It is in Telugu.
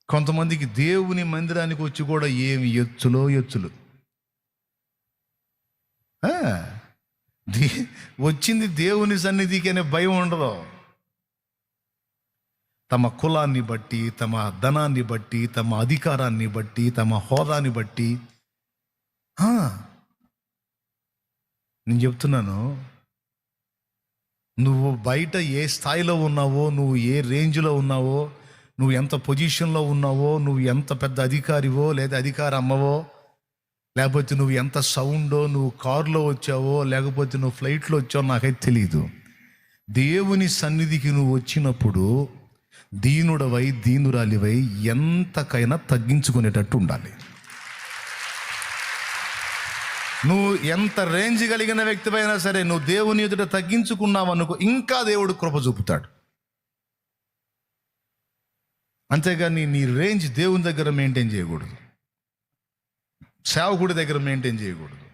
కొంతమందికి దేవుని మందిరానికి వచ్చి కూడా ఏమి ఎచ్చులు వచ్చింది దేవుని సన్నిధికి అనే భయం ఉండదు. తమ కులాన్ని బట్టి, తమ ధనాన్ని బట్టి, తమ అధికారాన్ని బట్టి, తమ హోదాని బట్టి. నేను చెప్తున్నాను, నువ్వు బయట ఏ స్థాయిలో ఉన్నావో, నువ్వు ఏ రేంజ్లో ఉన్నావో, నువ్వు ఎంత పొజిషన్లో ఉన్నావో, నువ్వు ఎంత పెద్ద అధికారివో లేదా అధికార అమ్మవో, లేకపోతే నువ్వు ఎంత సౌండో, నువ్వు కారులో వచ్చావో లేకపోతే నువ్వు ఫ్లైట్లో వచ్చావో నాకైతే తెలియదు. దేవుని సన్నిధికి నువ్వు వచ్చినప్పుడు దీనుడవై దీనురాలివై ఎంతకైనా తగ్గించుకునేటట్టు ఉండాలి. నువ్వు ఎంత రేంజ్ కలిగిన వ్యక్తివైనా సరే, నువ్వు దేవుని ఎదుట తగ్గించుకున్నావు అనుకో, ఇంకా దేవుడు కృప చూపుతాడు. అంతేగాని నీ రేంజ్ దేవుని దగ్గర మెయింటైన్ చేయకూడదు, సేవకుడి దగ్గర మెయింటైన్ చేయకూడదు.